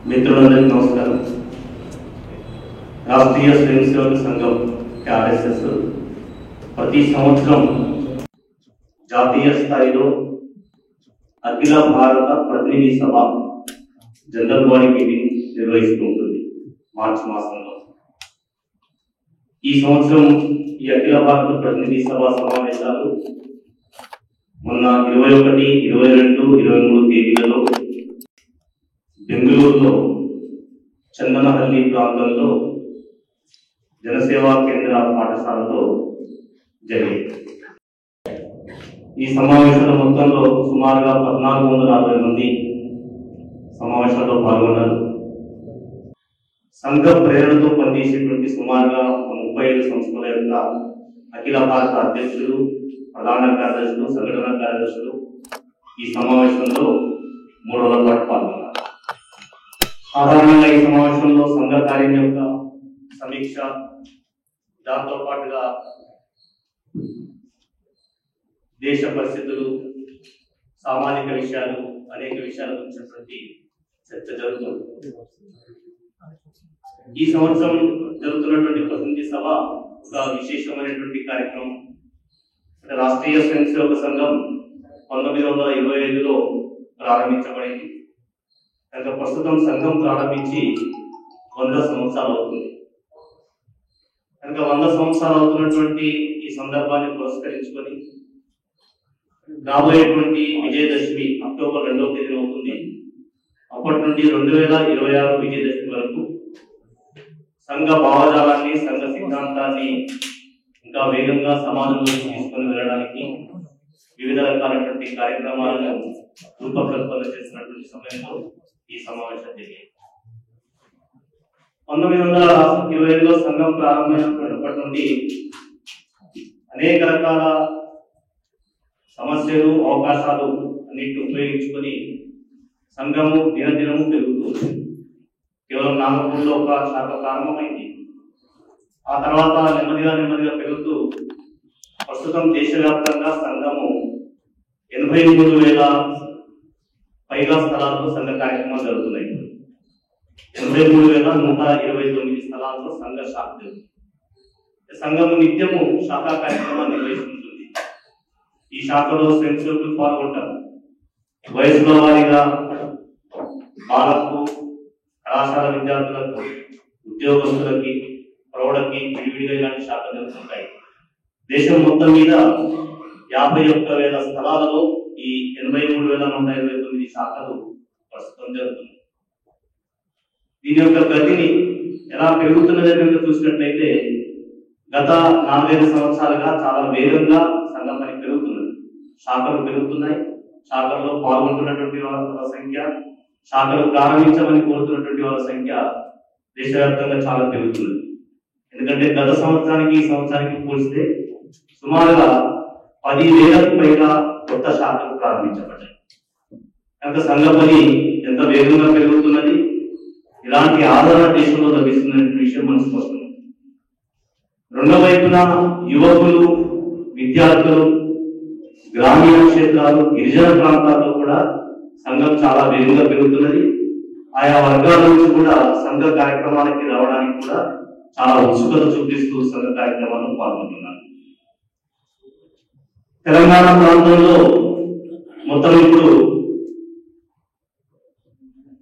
మిత్రులందరికీ నమస్కారం. రాష్ట్రీయ స్వయం సేవక సంఘం ఆర్ఎస్ఎస్ ప్రతి సంవత్సరం జాతీయ స్థాయిలో అఖిల భారత ప్రతినిధి సభ జనరల్ బాడీ మీటింగ్ నిర్వహిస్తూ ఉంటుంది మార్చి మాసంలో. ఈ సంవత్సరం ఈ అఖిల భారత ప్రతినిధి సభ సమావేశాలు మొన్న 21, 22, 23 తేదీలలో బెంగళూరులో చందనహల్లి ప్రాంతంలో జనసేవా కేంద్ర పాఠశాలలో జరిగింది. ఈ సమావేశాల మొత్తంలో సుమారుగా 1460 మంది సమావేశాల్లో పాల్గొన్నారు. సంఘ ప్రేరణతో పనిచేసేటువంటి సుమారుగా 35 సంస్థల యొక్క అఖిల భారత అధ్యక్షులు, ప్రధాన కార్యదర్శులు, సంఘటన కార్యదర్శులు ఈ సమావేశంలో 3 రోజుల పాటు పాల్గొన్నారు. సాధారణంగా ఈ సమావేశంలో సంఘ కార్యం యొక్క సమీక్ష, దాంతో పాటుగా దేశ పరిస్థితులు, సామాజిక విషయాలు, అనేక విషయాల గురించినటువంటి చర్చ జరుగుతుంది. ఈ సంవత్సరం జరుగుతున్నటువంటి ప్రతినిధి సభ ఒక విశేషమైనటువంటి కార్యక్రమం. రాష్ట్రీయ స్వయం సేవక సంఘం 1925లో ప్రారంభించబడింది. కనుక ప్రస్తుతం సంఘం ప్రారంభించి 100 సంవత్సరాలు అవుతుంది. కనుక 100 సంవత్సరాలు అవుతున్నటువంటి ఈ సందర్భాన్ని పురస్కరించుకొని రాబోయేటువంటి విజయదశమి అక్టోబర్ 2వ తేదీన అవుతుంది. అప్పటి నుండి 2026 విజయదశమి వరకు సంఘ భావజాలాన్ని, సంఘ సిద్ధాంతాన్ని ఇంకా వేగంగా సమాజంలోకి తీసుకొని వెళ్ళడానికి వివిధ రకాలైనటువంటి కార్యక్రమాలను రూపకల్పన చేసినటువంటి సమయంలో ఈ సమావేశం జరిగింది. 1925లో సంఘం ప్రారంభమైనప్పటి నుండి అనేక రకాల సమస్యలు, అవకాశాలు అన్నింటిని ఉపయోగించుకొని సంఘము దినదినము పెరుగుతుంది. కేవలం నాగపూర్లో ఒక శాఖ ప్రారంభమైంది. ఆ తర్వాత నెమ్మదిగా పెరుగుతూ ప్రస్తుతం దేశవ్యాప్తంగా సంఘము 83,000 పైగా స్థలాల్లో సంఘ కార్యక్రమాలు జరుగుతున్నాయి. 83,129 స్థలాల్లో సంఘ శాఖ జరుగుతుంది. సంఘము నిత్యము శాఖా కార్యక్రమాన్ని నిర్వహిస్తుంటుంది. ఈ శాఖలో స్వయం సేవకులు పాల్గొంటారు. వయసుల వారీగా బాలకు, కళాశాల విద్యార్థులకు, ఉద్యోగస్తులకి, ప్రౌఢకి విడివిడిగా ఇలాంటి శాఖలు జరుగుతుంటాయి. దేశం మొత్తం మీద 51,000 స్థలాలలో ఈ 83,129 శాఖలు ప్రస్తుతం జరుగుతుంది. దీని యొక్క గతిని ఎలా పెరుగుతున్నది కనుక చూసినట్లయితే గత 4-5 సంవత్సరాలుగా చాలా వేగంగా సంఘం పని పెరుగుతున్నది. శాఖలు పెరుగుతున్నాయి. శాఖల్లో పాల్గొంటున్నటువంటి వాళ్ళ సంఖ్య, శాఖలు ప్రారంభించమని కోరుతున్నటువంటి వాళ్ళ సంఖ్య దేశవ్యాప్తంగా చాలా పెరుగుతున్నది. ఎందుకంటే గత సంవత్సరానికి ఈ సంవత్సరానికి పోలిస్తే సుమారుగా 10,000కు పైగా కొత్త శాఖలు ప్రారంభించబడ్డాయి. కనుక సంఘ పని ఎంత వేగంగా పెరుగుతున్నది, ఇలాంటి ఆదరణ దేశంలో లభిస్తున్న విషయం మనం స్పష్టం. రెండో వైపున యువకులు, విద్యార్థులు, గ్రామీణ క్షేత్రాలు, గిరిజన ప్రాంతాల్లో కూడా సంఘం చాలా వేగంగా పెరుగుతున్నది. ఆయా వర్గాల నుంచి కూడా సంఘ కార్యక్రమాలకి రావడానికి కూడా చాలా ఉత్సుకత చూపిస్తూ సంఘ కార్యక్రమాల్లో పాల్గొంటున్నారు. తెలంగాణ ప్రాంతంలో మొత్తం ఇప్పుడు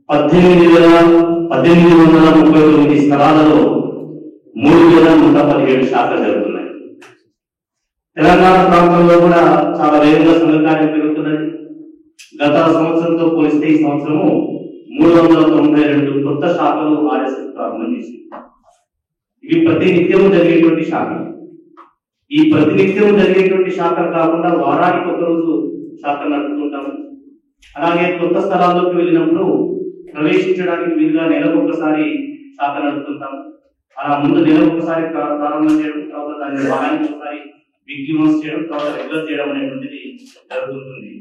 18,139 స్థలాలలో 3,117 శాఖలు జరుగుతున్నాయి. తెలంగాణ ప్రాంతంలో కూడా చాలా వేగంగా సంఘ కార్యం పెరుగుతున్నది. గత సంవత్సరంతో పోలిస్తే ఈ సంవత్సరము 392 కొత్త శాఖలు ఆర్ఎస్ఎస్ ప్రారంభం చేసింది. ఇవి ప్రతినిత్యము జరిగేటువంటి శాఖలు. ఈ ప్రతినిత్యం జరిగేటువంటి శాఖలు కాకుండా వారానికి ఒక రోజు శాఖలు నడుపుతుంటాము. అలాగే కొత్త స్థలాల్లోకి వెళ్ళినప్పుడు ప్రవేశించడానికి వీలుగా నెలకొకసారి శాఖ నడుపుతుంటాము. అలా ముందు నెలకొకసారి ప్రారంభం చేయడం, తర్వాత దాన్ని వారానికి ఒకసారి వీక్లీ వన్స్ చేయడం, తర్వాత రెగ్యులర్ చేయడం అనేటువంటిది జరుగుతుంటుంది.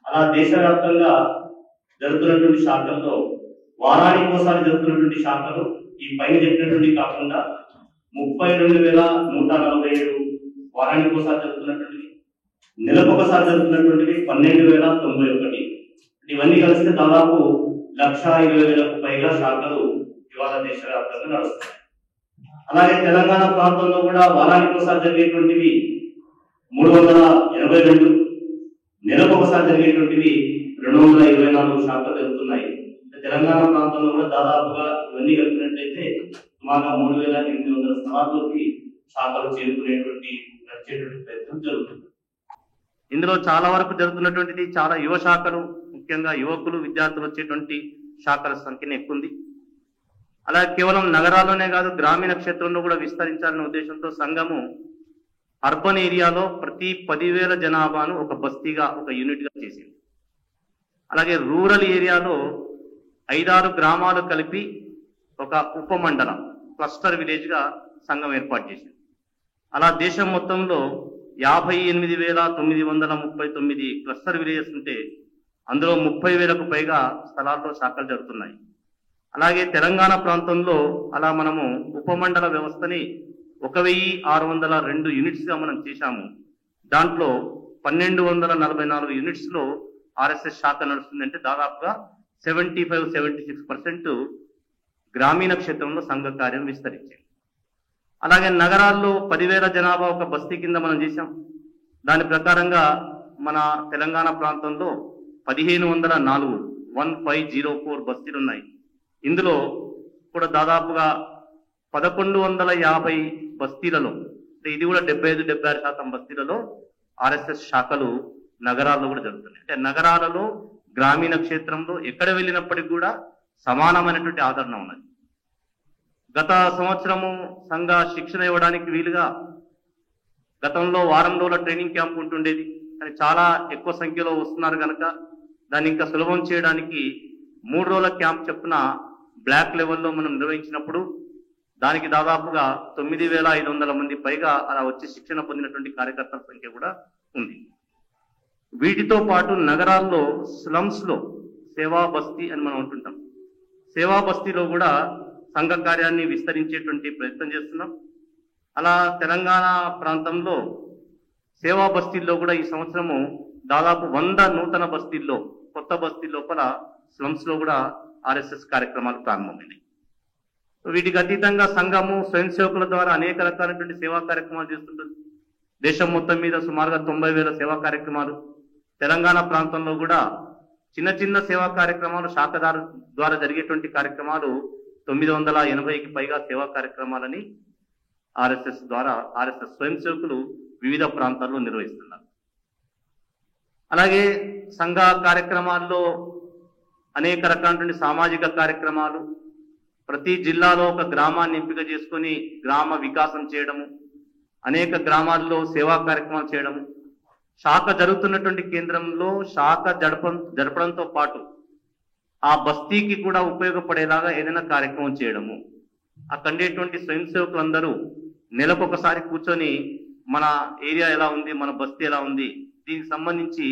అలా దేశవ్యాప్తంగా జరుగుతున్నటువంటి శాఖల్లో వారానికి ఒకసారి జరుగుతున్నటువంటి శాఖలు ఈ పైన చెప్పినటువంటి కాకుండా 32,147 వారానికి ఒకసారి జరుగుతున్నటువంటివి, నెలకు ఒకసారి జరుగుతున్నటువంటివి 12,091. ఇవన్నీ కలిస్తే దాదాపు 1,20,000కు పైగా శాఖలు ఇవాళ దేశవ్యాప్తంగా నడుస్తున్నాయి. అలాగే తెలంగాణ ప్రాంతంలో కూడా వారానికి ఒకసారి జరిగేటువంటివి 382, నెలకు ఒకసారి జరిగేటువంటివి 224 శాఖలు జరుగుతున్నాయి. తెలంగాణ ప్రాంతంలో కూడా దాదాపుగా ఇవన్నీ కలిపినట్లయితే సుమారుగా 3,800 స్థలాల్లోకి శాఖలు నడిచేటువంటి ప్రయత్నం జరుగుతుంది. ఇందులో చాలా వరకు జరుగుతున్నటువంటిది చాలా యువ శాఖలు, ముఖ్యంగా యువకులు విద్యార్థులు వచ్చేటువంటి శాఖల సంఖ్యను ఎక్కువ ఉంది. అలాగే కేవలం నగరాల్లోనే కాదు, గ్రామీణ క్షేత్రంలో కూడా విస్తరించాలనే ఉద్దేశంతో సంఘము అర్బన్ ఏరియాలో ప్రతి 10,000 జనాభాను ఒక బస్తీగా, ఒక యూనిట్గా చేసింది. అలాగే రూరల్ ఏరియాలో 5-6 గ్రామాలు కలిపి ఒక ఉపమండలం, క్లస్టర్ విలేజ్గా సంఘం ఏర్పాటు చేసింది. అలా దేశం మొత్తంలో 58,939 క్లస్టర్ విలేజెస్ ఉంటే అందులో 30,000కు పైగా స్థలాల్లో శాఖలు జరుగుతున్నాయి. అలాగే తెలంగాణ ప్రాంతంలో అలా మనము ఉపమండల వ్యవస్థని 1,602 యూనిట్స్గా మనం చేశాము. దాంట్లో 1,244 యూనిట్స్లో ఆర్ఎస్ఎస్ శాఖ నడుస్తుందంటే దాదాపుగా 75-76% గ్రామీణ క్షేత్రంలో సంఘ కార్యం విస్తరించింది. అలాగే నగరాల్లో 10,000 జనాభా ఒక బస్తీ కింద మనం చేశాం. దాని ప్రకారంగా మన తెలంగాణ ప్రాంతంలో 1,504 బస్తీలు ఉన్నాయి. ఇందులో కూడా దాదాపుగా 1,150 బస్తీలలో, ఇది కూడా 75-76% బస్తీలలో ఆర్ఎస్ఎస్ శాఖలు నగరాల్లో కూడా జరుగుతున్నాయి. అంటే నగరాలలో, గ్రామీణ క్షేత్రంలో ఎక్కడ వెళ్ళినప్పటికీ కూడా సమానమైనటువంటి ఆదరణ ఉన్నది. గత సంవత్సరము సంఘ శిక్షణ ఇవ్వడానికి వీలుగా గతంలో వారం రోజుల ట్రైనింగ్ క్యాంప్ ఉంటుండేది, కానీ చాలా ఎక్కువ సంఖ్యలో వస్తున్నారు కనుక దాన్ని ఇంకా సులభం చేయడానికి 3 రోజుల క్యాంప్ చొప్పున బ్లాక్ లెవెల్లో మనం నిర్వహించినప్పుడు దానికి దాదాపుగా 9,500 మంది పైగా అలా వచ్చి శిక్షణ పొందినటువంటి కార్యకర్తల సంఖ్య కూడా ఉంది. వీటితో పాటు నగరాల్లో స్లమ్స్లో సేవా బస్తీ అని మనం అంటుంటాం. సేవా బస్తీలో కూడా సంఘ కార్యాన్ని విస్తరించేటువంటి ప్రయత్నం చేస్తున్నాం. అలా తెలంగాణ ప్రాంతంలో సేవా బస్తీల్లో కూడా ఈ సంవత్సరము దాదాపు 100 నూతన బస్తీల్లో, కొత్త బస్తీ లోపల స్లమ్స్లో కూడా ఆర్ఎస్ఎస్ కార్యక్రమాలు ప్రారంభమైనాయి. వీటికి అతీతంగా సంఘము స్వయం సేవకుల ద్వారా అనేక రకాలైనటువంటి సేవా కార్యక్రమాలు చేస్తుంటుంది. దేశం మొత్తం మీద సుమారుగా 90,000 సేవా కార్యక్రమాలు, తెలంగాణ ప్రాంతంలో కూడా చిన్న చిన్న సేవా కార్యక్రమాలు శాఖదారు ద్వారా జరిగేటువంటి కార్యక్రమాలు 980కి పైగా సేవా కార్యక్రమాలని ఆర్ఎస్ఎస్ స్వయం సేవకులు వివిధ ప్రాంతాల్లో నిర్వహిస్తున్నారు. అలాగే సంఘ కార్యక్రమాల్లో అనేక రకాలైన సామాజిక కార్యక్రమాలు, ప్రతి జిల్లాలో ఒక గ్రామాన్ని ఎంపిక చేసుకొని గ్రామ వికాసం చేయడము, అనేక గ్రామాల్లో సేవా కార్యక్రమాలు చేయడము, శాఖ జరుగుతున్నటువంటి కేంద్రంలో శాఖ జరపడంతో పాటు ఆ బస్తీకి కూడా ఉపయోగపడేలాగా ఏదైనా కార్యక్రమం చేయడము. అక్కడ ఉండేటువంటి స్వయం సేవకులందరూ నెలకొకసారి కూర్చొని మన ఏరియా ఎలా ఉంది, మన బస్తీ ఎలా ఉంది, దీనికి సంబంధించి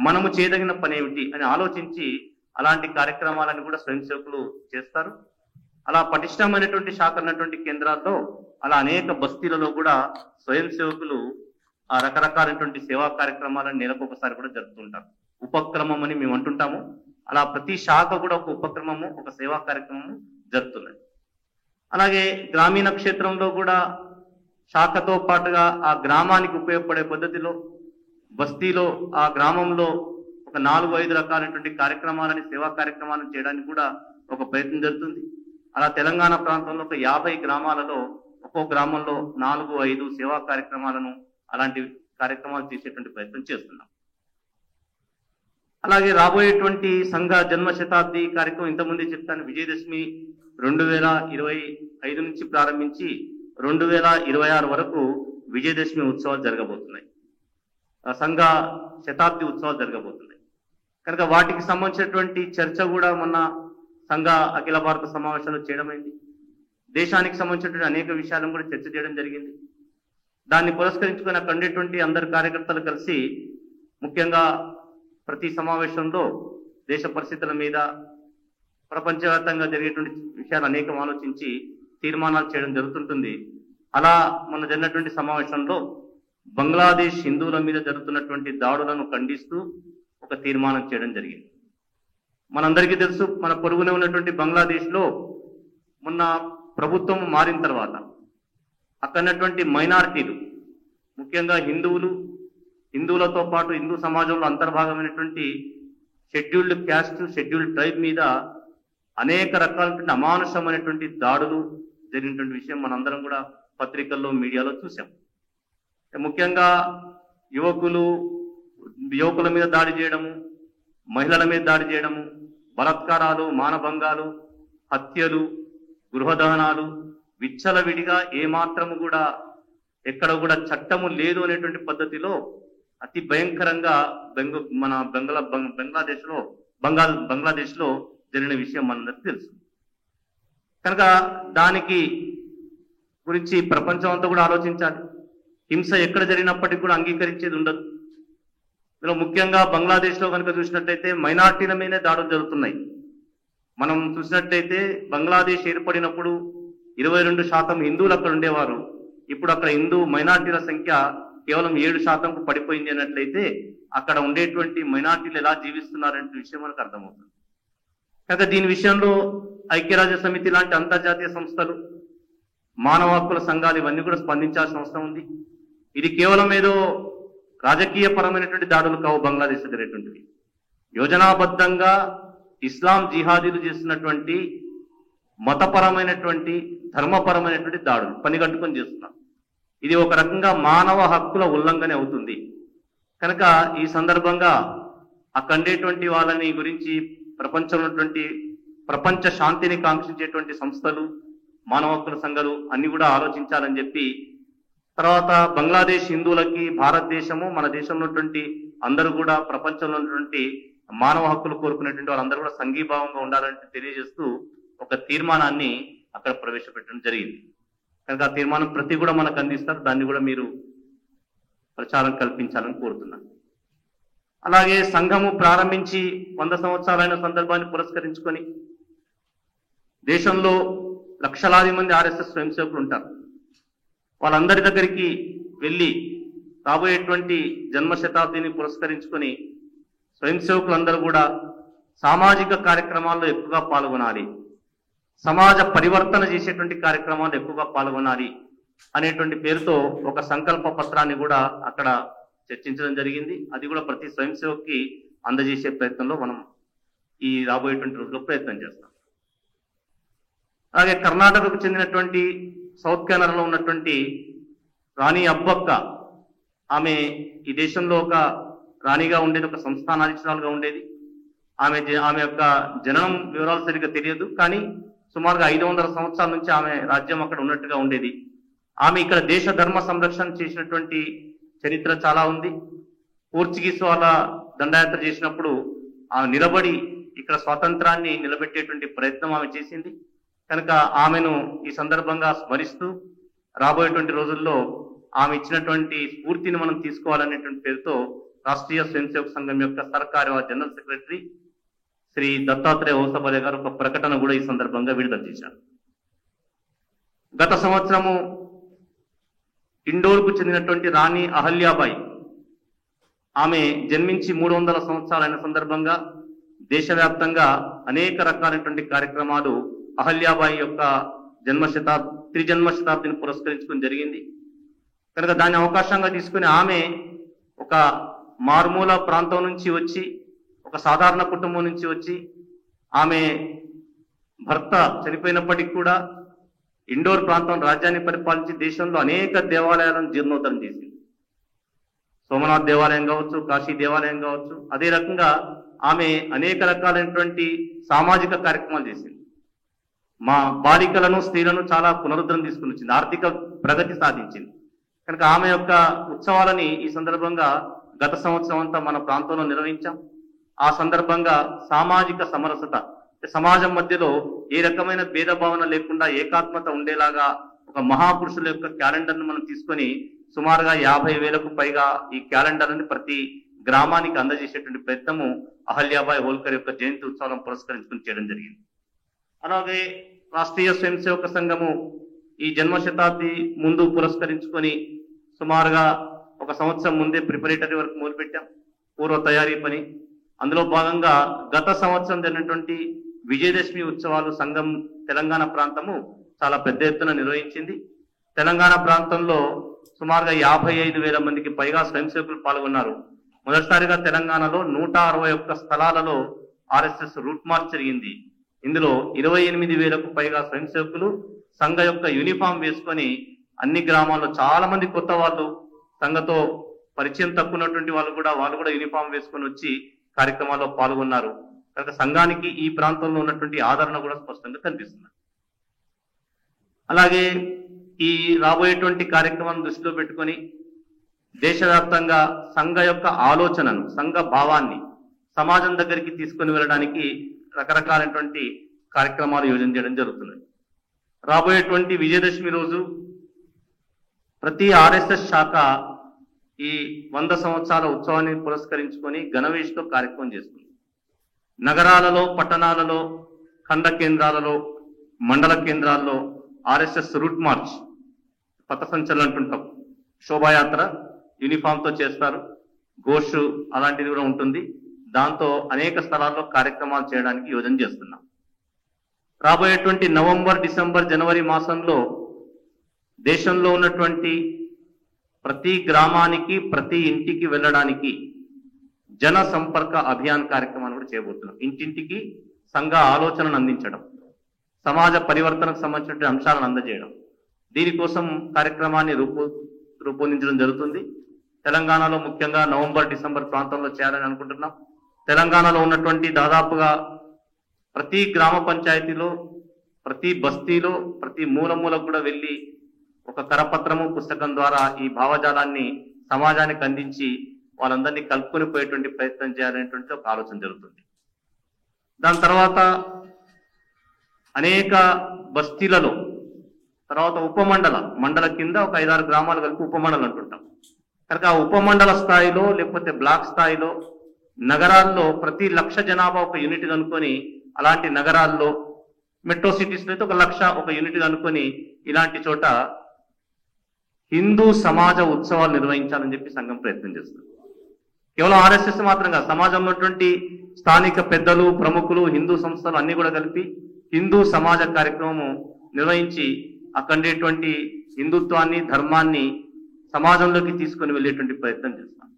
మనము చేయదగిన పని ఏమిటి అని ఆలోచించి అలాంటి కార్యక్రమాలను కూడా స్వయం సేవకులు చేస్తారు. అలా పటిష్టమైనటువంటి శాఖ ఉన్నటువంటి కేంద్రాల్లో అలా అనేక బస్తీలలో కూడా స్వయం సేవకులు ఆ రకరకాలైనటువంటి సేవా కార్యక్రమాలను నెలకొకసారి కూడా జరుపుతుంటారు. ఉపక్రమం అని మేము అంటుంటాము. అలా ప్రతి శాఖ కూడా ఒక ఉపక్రమము, ఒక సేవా కార్యక్రమము జరుగుతున్నది. అలాగే గ్రామీణ క్షేత్రంలో కూడా శాఖతో పాటుగా ఆ గ్రామానికి ఉపయోగపడే పద్ధతిలో బస్తీలో ఆ గ్రామంలో ఒక 4-5 రకాలైనటువంటి కార్యక్రమాలని, సేవా కార్యక్రమాలను చేయడానికి కూడా ఒక ప్రయత్నం జరుగుతుంది. అలా తెలంగాణ ప్రాంతంలో ఒక 50 గ్రామాలలో ఒక్కో గ్రామంలో 4-5 సేవా కార్యక్రమాలను, అలాంటి కార్యక్రమాలు చేసేటువంటి ప్రయత్నం చేస్తున్నాం. అలాగే రాబోయేటువంటి సంఘ జన్మ శతాబ్ది కార్యక్రమం ఇంతకుముందే చెప్తాను. విజయదశమి 2025 నుంచి ప్రారంభించి 2026 వరకు విజయదశమి ఉత్సవాలు జరగబోతున్నాయి. సంఘ శతాబ్ది ఉత్సవాలు జరగబోతున్నాయి కనుక వాటికి సంబంధించినటువంటి చర్చ కూడా మొన్న సంఘ అఖిల భారత సమావేశంలో చేయడమైంది. దేశానికి సంబంధించినటువంటి అనేక విషయాలను కూడా చర్చ చేయడం జరిగింది. దాన్ని పురస్కరించుకొని అక్కడ ఉండేటువంటి అందరు కార్యకర్తలు కలిసి ముఖ్యంగా ప్రతి సమావేశంలో దేశ పరిస్థితుల మీద, ప్రపంచవ్యాప్తంగా జరిగేటువంటి విషయాలు అనేకం ఆలోచించి తీర్మానాలు చేయడం జరుగుతుంటుంది. అలా మొన్న జరిగినటువంటి సమావేశంలో బంగ్లాదేశ్ హిందువుల మీద జరుగుతున్నటువంటి దాడులను ఖండిస్తూ ఒక తీర్మానం చేయడం జరిగింది. మనందరికీ తెలుసు, మన పొరుగునే ఉన్నటువంటి బంగ్లాదేశ్లో మొన్న ప్రభుత్వం మారిన తర్వాత అక్కడ ఉన్నటువంటి మైనారిటీలు, ముఖ్యంగా హిందువులతో పాటు హిందూ సమాజంలో అంతర్భాగమైనటువంటి షెడ్యూల్డ్ క్యాస్ట్, షెడ్యూల్డ్ ట్రైబ్ మీద అనేక రకాలైనటువంటి అమానుషమైనటువంటి దాడులు జరిగినటువంటి విషయం మనందరం కూడా పత్రికల్లో, మీడియాలో చూసాం. ముఖ్యంగా యువకుల మీద దాడి చేయడము, మహిళల మీద దాడి చేయడము, బలాత్కారాలు, మానభంగాలు, హత్యలు, గృహదహనాలు విచ్చలవిడిగా ఏమాత్రము కూడా ఎక్కడ కూడా చట్టము లేదు అనేటువంటి పద్ధతిలో అతి భయంకరంగా బంగ్లాదేశ్లో జరిగిన విషయం మనందరికీ తెలుసు. కనుక దానికి గురించి ప్రపంచం అంతా కూడా ఆలోచించాలి. హింస ఎక్కడ జరిగినప్పటికీ కూడా అంగీకరించేది ఉండదు. ఇందులో ముఖ్యంగా బంగ్లాదేశ్లో కనుక చూసినట్టయితే మైనార్టీల మీదే దాడులు జరుగుతున్నాయి. మనం చూసినట్టయితే బంగ్లాదేశ్ ఏర్పడినప్పుడు 22% హిందువులు అక్కడ ఉండేవారు. ఇప్పుడు అక్కడ హిందూ మైనార్టీల సంఖ్య కేవలం 7%కు పడిపోయింది అన్నట్లయితే అక్కడ ఉండేటువంటి మైనార్టీలు ఎలా జీవిస్తున్నారనే విషయం మనకు అర్థమవుతుంది. కనుక దీని విషయంలో ఐక్యరాజ్య సమితి లాంటి అంతర్జాతీయ సంస్థలు, మానవ హక్కుల సంఘాలు ఇవన్నీ కూడా స్పందించాల్సిన అవసరం ఉంది. ఇది కేవలం ఏదో రాజకీయ పరమైనటువంటి దాడులు కావు. బంగ్లాదేశ్ జరిగేటువంటివి యోజనాబద్ధంగా ఇస్లాం జిహాదీలు చేస్తున్నటువంటి మతపరమైనటువంటి, ధర్మపరమైనటువంటి దాడులు పనిగట్టుకొని చేస్తున్నారు. ఇది ఒక రకంగా మానవ హక్కుల ఉల్లంఘన అవుతుంది. కనుక ఈ సందర్భంగా అక్కడేటువంటి వాళ్ళని గురించి ప్రపంచంలో ఉన్నటువంటి ప్రపంచ శాంతిని కాంక్షించేటువంటి సంస్థలు, మానవ హక్కుల సంఘాలు అన్ని కూడా ఆలోచించాలని చెప్పి, తర్వాత బంగ్లాదేశ్ హిందువులకి భారతదేశము, మన దేశంలో ఉన్నటువంటి అందరూ కూడా ప్రపంచంలో ఉన్నటువంటి మానవ హక్కులు కోరుకునేటువంటి వాళ్ళందరూ కూడా సంఘీభావంగా ఉండాలని తెలియజేస్తూ ఒక తీర్మానాన్ని అక్కడ ప్రవేశపెట్టడం జరిగింది. కనుక ఆ తీర్మానం ప్రతి కూడా మనకు అందిస్తారు. దాన్ని కూడా మీరు ప్రచారం కల్పించాలని కోరుతున్నాను. అలాగే సంఘము ప్రారంభించి 100 సంవత్సరాలైన సందర్భాన్ని పురస్కరించుకొని దేశంలో లక్షలాది మంది ఆర్ఎస్ఎస్ స్వయం సేవకులు ఉంటారు. వాళ్ళందరి దగ్గరికి వెళ్ళి రాబోయేటువంటి జన్మ శతాబ్దిని పురస్కరించుకొని స్వయం సేవకులందరూ కూడా సామాజిక కార్యక్రమాల్లో ఎక్కువగా పాల్గొనాలి, సమాజ పరివర్తన చేసేటువంటి కార్యక్రమాలు ఎక్కువగా పాల్గొనాలి అనేటువంటి పేరుతో ఒక సంకల్ప పత్రాన్ని కూడా అక్కడ చర్చించడం జరిగింది. అది కూడా ప్రతి స్వయం సేవకుకి అందజేసే ప్రయత్నంలో మనం ఈ రాబోయేటువంటి రోజుల్లో ప్రయత్నం చేస్తాం. అలాగే కర్ణాటకకు చెందినటువంటి సౌత్ కెనరాలో ఉన్నటువంటి రాణి అబ్బక్క, ఆమె ఈ దేశంలో ఒక రాణిగా ఉండేది, ఒక సంస్థానాధీశురాలుగా ఉండేది. ఆమె యొక్క జననం వివరాలు సరిగ్గా తెలియదు, కానీ సుమారుగా 500 సంవత్సరాల నుంచి ఆమె రాజ్యం అక్కడ ఉన్నట్టుగా ఉండేది. ఆమె ఇక్కడ దేశ ధర్మ సంరక్షణ చేసినటువంటి చరిత్ర చాలా ఉంది. పోర్చుగీస్ వాళ్ళ దండయాత్ర చేసినప్పుడు ఆమె నిలబడి ఇక్కడ స్వాతంత్రాన్ని నిలబెట్టేటువంటి ప్రయత్నం ఆమె చేసింది. కనుక ఆమెను ఈ సందర్భంగా స్మరిస్తూ రాబోయేటువంటి రోజుల్లో ఆమె ఇచ్చినటువంటి స్ఫూర్తిని మనం తీసుకోవాలనేటువంటి పేరుతో రాష్ట్రీయ స్వయం సేవక సంఘం యొక్క సర్కారు జనరల్ సెక్రటరీ శ్రీ దత్తాత్రేయ హోసబలే గారు ఒక ప్రకటన కూడా ఈ సందర్భంగా విడుదల చేశారు. గత సంవత్సరము ఇండోర్కు చెందినటువంటి రాణి అహల్యాబాయి, ఆమె జన్మించి 300 సంవత్సరాలైన సందర్భంగా దేశవ్యాప్తంగా అనేక రకాలైనటువంటి కార్యక్రమాలు అహల్యాబాయి యొక్క త్రిజన్మ శతాబ్దిని పురస్కరించుకుని జరిగింది. కనుక దాన్ని అవకాశంగా తీసుకుని ఆమె ఒక మారుమూల ప్రాంతం నుంచి వచ్చి, ఒక సాధారణ కుటుంబం నుంచి వచ్చి, ఆమె భర్త చనిపోయినప్పటికీ కూడా ఇండోర్ ప్రాంతం రాజ్యాన్ని పరిపాలించి దేశంలో అనేక దేవాలయాలను జీర్ణోద్ధరణ చేసింది. సోమనాథ్ దేవాలయం కావచ్చు, కాశీ దేవాలయం కావచ్చు. అదే రకంగా ఆమె అనేక రకాలైనటువంటి సామాజిక కార్యక్రమాలు చేసింది. మా బాలికలను, స్త్రీలను చాలా పునరుద్ధరణ తీసుకుని వచ్చింది, ఆర్థిక ప్రగతి సాధించింది. కనుక ఆమె యొక్క ఉత్సవాలని ఈ సందర్భంగా గత సంవత్సరం అంతా మన ప్రాంతంలో నిర్వహించాం. ఆ సందర్భంగా సామాజిక సమరసత, సమాజం మధ్యలో ఏ రకమైన భేదభావన లేకుండా ఏకాత్మత ఉండేలాగా ఒక మహాపురుషుల యొక్క క్యాలెండర్ను మనం తీసుకొని సుమారుగా 50,000కు పైగా ఈ క్యాలెండర్ని ప్రతి గ్రామానికి అందజేసేటువంటి ప్రయత్నము అహల్యాబాయి హోల్కర్ యొక్క జయంతి ఉత్సవాలను పురస్కరించుకుని చేయడం జరిగింది. అలాగే రాష్ట్రీయ స్వయం సేవక సంఘము ఈ జన్మ శతాబ్ది ముందు పురస్కరించుకొని సుమారుగా 1 సంవత్సరం ముందే ప్రిపరేటరీ వర్క్ మొదలుపెట్టాం, పూర్వ తయారీ పని. అందులో భాగంగా గత సంవత్సరం జరిగినటువంటి విజయదశమి ఉత్సవాలు సంఘం తెలంగాణ ప్రాంతము చాలా పెద్ద ఎత్తున నిర్వహించింది. తెలంగాణ ప్రాంతంలో సుమారుగా 55,000 మందికి పైగా స్వయం సేవకులు పాల్గొన్నారు. మొదటిసారిగా తెలంగాణలో 161 స్థలాలలో ఆర్ఎస్ఎస్ రూట్ మార్చ్ జరిగింది. ఇందులో 28,000కు పైగా స్వయం సేవకులు సంఘ యొక్క యూనిఫామ్ వేసుకొని అన్ని గ్రామాల్లో చాలా మంది కొత్త వాళ్ళు, సంఘతో పరిచయం తక్కువ ఉన్నటువంటి వాళ్ళు కూడా యూనిఫామ్ వేసుకొని వచ్చి కార్యక్రమాల్లో పాల్గొన్నారు. కనుక సంఘానికి ఈ ప్రాంతంలో ఉన్నటువంటి ఆదరణ కూడా స్పష్టంగా కనిపిస్తుంది. అలాగే ఈ రాబోయేటువంటి కార్యక్రమాన్ని దృష్టిలో పెట్టుకొని దేశవ్యాప్తంగా సంఘ యొక్క ఆలోచనను, సంఘ భావాన్ని సమాజం దగ్గరికి తీసుకొని వెళ్ళడానికి రకరకాలైనటువంటి కార్యక్రమాలు యోజన చేయడం జరుగుతుంది. రాబోయేటువంటి విజయదశమి రోజు ప్రతి ఆర్ఎస్ఎస్ శాఖ ఈ 100 సంవత్సరాల ఉత్సవాన్ని పురస్కరించుకొని ఘనవేషతో కార్యక్రమం చేస్తుంది. నగరాలలో, పట్టణాలలో, ఖండ కేంద్రాలలో, మండల కేంద్రాల్లో ఆర్ఎస్ఎస్ రూట్ మార్చ్, పథసంచలనం అంటుంటాం, శోభాయాత్ర యూనిఫామ్ తో చేస్తారు, ఘోష్ అలాంటిది కూడా ఉంటుంది. దాంతో అనేక స్థలాల్లో కార్యక్రమాలు చేయడానికి యోజన చేస్తున్నాం. రాబోయేటువంటి నవంబర్, డిసెంబర్, జనవరి మాసంలో దేశంలో ఉన్నటువంటి ప్రతి గ్రామానికి, ప్రతి ఇంటికి వెళ్ళడానికి జన సంపర్క అభియాన్ కార్యక్రమాన్ని కూడా చేయబోతున్నాం. ఇంటింటికి సంఘ ఆలోచనను అందించడం, సమాజ పరివర్తనకు సంబంధించిన అంశాలను అందజేయడం, దీనికోసం కార్యక్రమాన్ని రూపొందించడం జరుగుతుంది. తెలంగాణలో ముఖ్యంగా నవంబర్, డిసెంబర్ ప్రాంతంలో చేయాలని అనుకుంటున్నాం. తెలంగాణలో ఉన్నటువంటి దాదాపుగా ప్రతి గ్రామ పంచాయతీలో, ప్రతి బస్తీలో, ప్రతి మూలకు కూడా వెళ్ళి ఒక కరపత్రము, పుస్తకం ద్వారా ఈ భావజాలాన్ని సమాజానికి అందించి వాళ్ళందరినీ కలుపుకొని పోయేటువంటి ప్రయత్నం చేయాలనేటువంటి ఒక ఆలోచన జరుగుతుంది. దాని తర్వాత అనేక బస్తీలలో, తర్వాత మండల కింద ఒక 5-6 గ్రామాలు కలిపి ఉపమండలం అంటుంటాం. కనుక ఆ ఉపమండల స్థాయిలో లేకపోతే బ్లాక్ స్థాయిలో, నగరాల్లో ప్రతి 1,00,000 జనాభా ఒక యూనిట్ కనుక్కొని, అలాంటి నగరాల్లో, మెట్రో సిటీస్ లో అయితే 1,00,000 ఒక యూనిట్ కనుక్కొని ఇలాంటి చోట హిందూ సమాజ ఉత్సవాలు నిర్వహించాలని చెప్పి సంఘం ప్రయత్నం చేస్తుంది. కేవలం ఆర్ఎస్ఎస్ మాత్రంగా సమాజంలో ఉన్నటువంటి స్థానిక పెద్దలు, ప్రముఖులు, హిందూ సంస్థలు అన్ని కూడా కలిపి హిందూ సమాజ కార్యక్రమం నిర్వహించి అక్కడేటువంటి హిందుత్వాన్ని, ధర్మాన్ని సమాజంలోకి తీసుకొని వెళ్ళేటువంటి ప్రయత్నం చేస్తాం.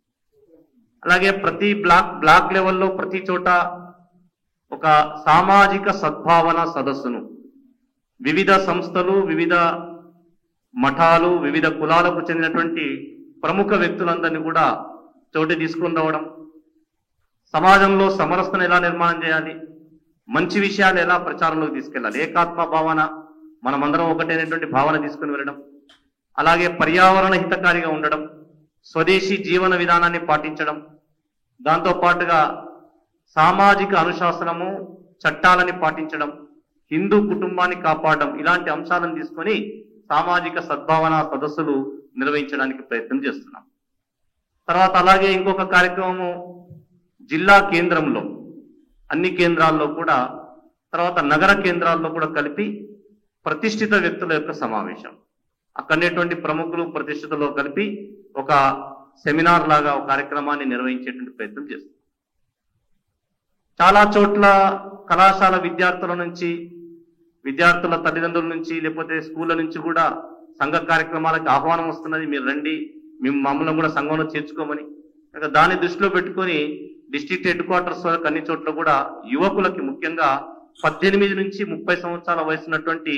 అలాగే ప్రతి బ్లాక్ లెవెల్లో ప్రతి చోట ఒక సామాజిక సద్భావన సదస్సును వివిధ సంస్థలు, వివిధ మఠాలు, వివిధ కులాలకు చెందినటువంటి ప్రముఖ వ్యక్తులందరినీ కూడా చోటు తీసుకొని రావడం, సమాజంలో సమరసతను ఎలా నిర్మాణం చేయాలి, మంచి విషయాలు ఎలా ప్రచారంలోకి తీసుకెళ్ళాలి, ఏకాత్మ భావన, మనమందరం ఒకటైనటువంటి భావన తీసుకుని వెళ్ళడం, అలాగే పర్యావరణ హితకారిగా ఉండడం, స్వదేశీ జీవన విధానాన్ని పాటించడం, దాంతో పాటుగా సామాజిక అనుశాసనము, చట్టాలని పాటించడం, హిందూ కుటుంబాన్ని కాపాడడం, ఇలాంటి అంశాలను తీసుకొని సామాజిక సద్భావన సదస్సులు నిర్వహించడానికి ప్రయత్నం చేస్తున్నాం. తర్వాత అలాగే ఇంకొక కార్యక్రమము జిల్లా కేంద్రంలో, అన్ని కేంద్రాల్లో కూడా, తర్వాత నగర కేంద్రాల్లో కూడా కలిపి ప్రతిష్ఠిత వ్యక్తుల యొక్క సమావేశం, అక్కడనేటువంటి ప్రముఖులు ప్రతిష్ఠితుల్లో కలిపి ఒక సెమినార్ లాగా ఒక కార్యక్రమాన్ని నిర్వహించేటువంటి ప్రయత్నం చేస్తాం. చాలా చోట్ల కళాశాల విద్యార్థుల తల్లిదండ్రుల నుంచి లేకపోతే స్కూళ్ళ నుంచి కూడా సంఘ కార్యక్రమాలకు ఆహ్వానం వస్తున్నది, మీరు రండి, మేము మమ్మల్ని కూడా సంఘంలో చేర్చుకోమని. దాన్ని దృష్టిలో పెట్టుకొని డిస్ట్రిక్ట్ హెడ్ క్వార్టర్స్ వరకు అన్ని చోట్ల కూడా యువకులకి, ముఖ్యంగా 18 నుంచి 30 సంవత్సరాల వయసు ఉన్నటువంటి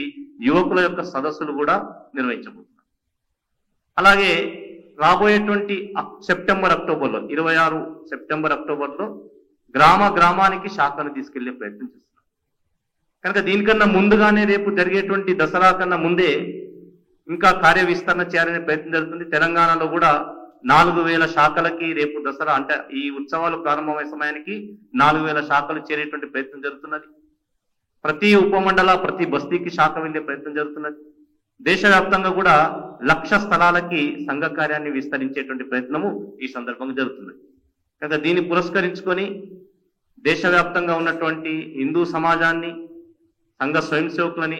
యువకుల యొక్క సదస్సులు కూడా నిర్వహించబోతున్నారు. అలాగే రాబోయేటువంటి సెప్టెంబర్, అక్టోబర్లో 26 సెప్టెంబర్, అక్టోబర్లో గ్రామానికి శాఖను తీసుకెళ్లే ప్రయత్నం చేస్తున్నారు. కనుక దీనికన్నా ముందుగానే రేపు జరిగేటువంటి దసరా కన్నా ముందే ఇంకా కార్య విస్తరణ చేయాలనే ప్రయత్నం జరుగుతుంది. తెలంగాణలో కూడా 4,000 శాఖలకి రేపు దసరా, అంటే ఈ ఉత్సవాలు ప్రారంభమయ్యే సమయానికి 4,000 శాఖలు చేరేటువంటి ప్రయత్నం జరుగుతున్నది. ప్రతి ఉపమండల, ప్రతి బస్తీకి శాఖ వెళ్లే ప్రయత్నం జరుగుతున్నది. దేశవ్యాప్తంగా కూడా 1,00,000 స్థలాలకి సంఘ కార్యాన్ని విస్తరించేటువంటి ప్రయత్నము ఈ సందర్భంగా జరుగుతుంది. కనుక దీన్ని పురస్కరించుకొని దేశవ్యాప్తంగా ఉన్నటువంటి హిందూ సమాజాన్ని, సంఘ స్వయం సేవకులని,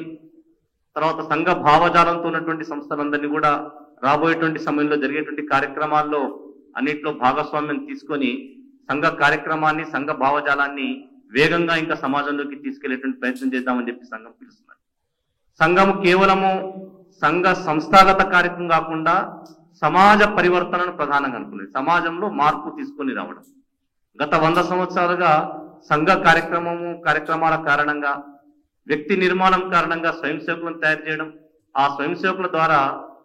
తర్వాత సంఘ భావజాలంతో ఉన్నటువంటి సంస్థలందరినీ కూడా రాబోయేటువంటి సమయంలో జరిగేటువంటి కార్యక్రమాల్లో అన్నింటిలో భాగస్వామ్యం తీసుకొని సంఘ కార్యక్రమాన్ని, సంఘ భావజాలాన్ని వేగంగా ఇంకా సమాజంలోకి తీసుకెళ్లేటువంటి ప్రయత్నం చేద్దామని చెప్పి సంఘం పిలుస్తున్నారు. సంఘం కేవలము సంఘ సంస్థాగత కార్యక్రమం కాకుండా సమాజ పరివర్తనను ప్రధానంగా అనుకునేది. సమాజంలో మార్పు తీసుకొని రావడం. గత 100 సంవత్సరాలుగా సంఘ కార్యక్రమాల కారణంగా, వ్యక్తి నిర్మాణం కారణంగా స్వయం సేవకులను తయారు చేయడం, ఆ స్వయం సేవకుల ద్వారా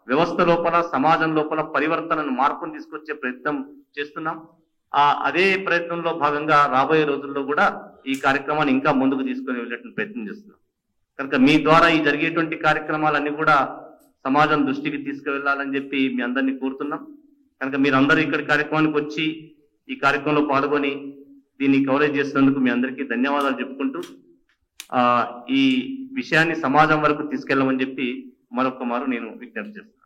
వ్యవస్థ లోపల, సమాజం లోపల పరివర్తనను, మార్పును తీసుకొచ్చే ప్రయత్నం చేస్తున్నాం. అదే ప్రయత్నంలో భాగంగా రాబోయే రోజుల్లో కూడా ఈ కార్యక్రమాన్ని ఇంకా ముందుకు తీసుకొని వెళ్ళేటువంటి ప్రయత్నం చేస్తున్నాం. కనుక మీ ద్వారా ఈ జరిగేటువంటి కార్యక్రమాలన్నీ కూడా సమాజం దృష్టికి తీసుకువెళ్లాలని చెప్పి మీ అందరినీ కోరుతున్నాం. కనుక మీరందరూ ఇక్కడ కార్యక్రమానికి వచ్చి ఈ కార్యక్రమంలో పాల్గొని దీన్ని కవరేజ్ చేసినందుకు మీ అందరికీ ధన్యవాదాలు చెప్పుకుంటూ ఈ విషయాన్ని సమాజం వరకు తీసుకెళ్లమని చెప్పి మరొక మారు నేను విజ్ఞప్తి చేస్తున్నాను.